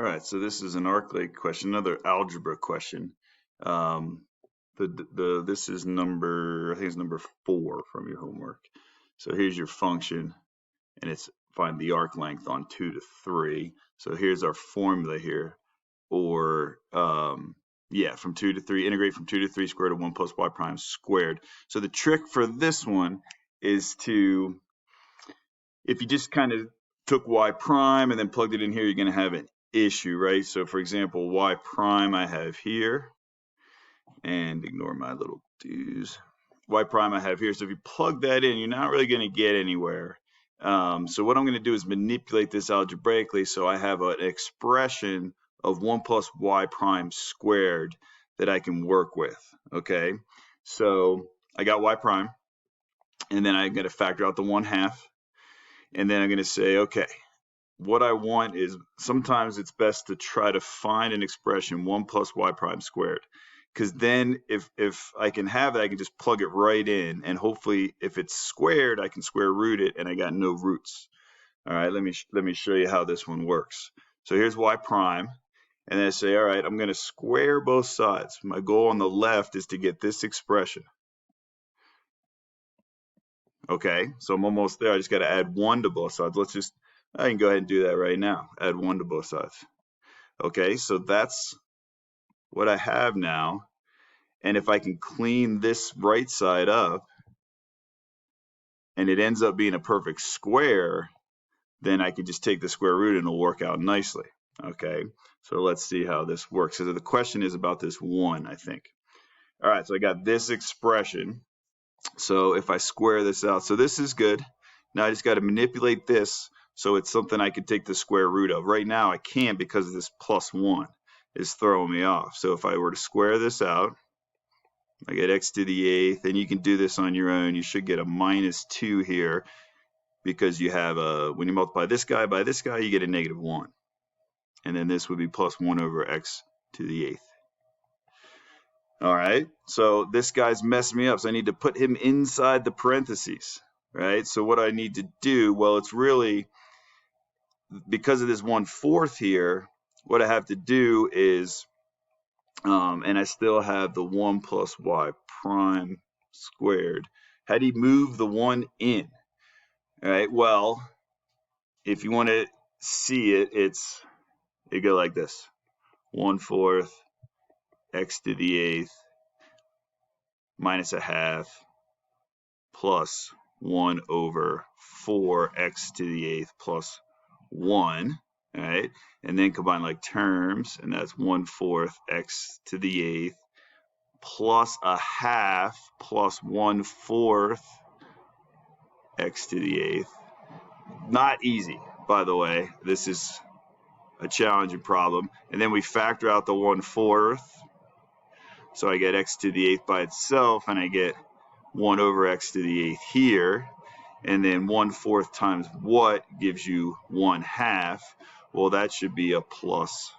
All right, so this is an ArcLake question, another algebra question. This is number, I think it's number 4 from your homework. So here's your function, and it's find the arc length on 2 to 3. So here's our formula here, or yeah, from 2 to 3, integrate from 2 to 3 squared of 1 plus y prime squared. So the trick for this one is to, if you just kind of took y prime and then plugged it in here, you're going to have an issue, right? So for example, y prime I have here, and ignore my little do's. Y prime I have here. So if you plug that in, you're not really going to get anywhere. So what I'm going to do is manipulate this algebraically so I have an expression of 1 plus y prime squared that I can work with, okay? So I got y prime, and then I'm going to factor out the 1/2, and then I'm going to say, okay, what I want is, sometimes it's best to try to find an expression 1 plus y prime squared, because then if I can have it, I can just plug it right in, and hopefully if it's squared, I can square root it, and I got no roots. All right, let me show you how this one works. So here's y prime, and then I say, all right, I'm going to square both sides. My goal on the left is to get this expression. Okay, so I'm almost there. I just got to add 1 to both sides. I can go ahead and do that right now. Add 1 to both sides. Okay, so that's what I have now. And if I can clean this right side up and it ends up being a perfect square, then I can just take the square root and it'll work out nicely. Okay, so let's see how this works. So the question is about this 1, I think. All right, so I got this expression. So if I square this out, so this is good. Now I just got to manipulate this so it's something I can take the square root of. Right now I can't because this plus 1 is throwing me off. So if I were to square this out, I get x to the 8th, and you can do this on your own. You should get a -2 here because you have a, when you multiply this guy by this guy, you get a -1. And then this would be plus 1 over x to the 8th. All right, so this guy's messing me up, so I need to put him inside the parentheses, right? So what I need to do, well, it's really, because of this 1/4 here, what I have to do is, and I still have the 1 plus y prime squared. How do you move the 1 in? All right, well, if you want to see it, it go like this: 1/4 x to the 8th minus 1/2 plus 1 over 4 x to the 8th plus 1, all right? And then combine like terms, and that's 1/4 x to the 8th plus 1/2 plus 1/4 x to the 8th. Not easy, by the way. This is a challenging problem. And then we factor out the 1/4. So I get x to the 8th by itself, and I get 1 over x to the 8th here. And then 1/4 times what gives you 1/2? Well, that should be a plus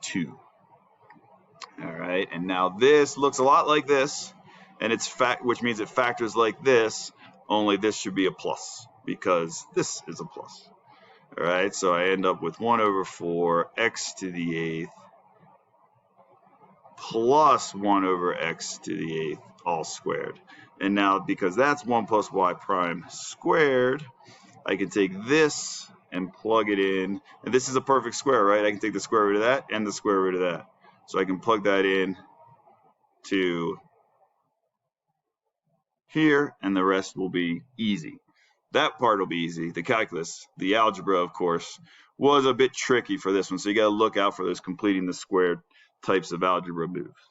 2. All right, and now this looks a lot like this, and it's which means it factors like this, only this should be a plus because this is a plus. All right, so I end up with 1 over 4 x to the 8th plus 1 over x to the 8th all squared. And now, because that's 1 plus y prime squared, I can take this and plug it in. And this is a perfect square, right? I can take the square root of that and the square root of that. So I can plug that in to here, and the rest will be easy. That part will be easy. The calculus, the algebra, of course, was a bit tricky for this one. So you got to look out for those completing the squared types of algebra moves.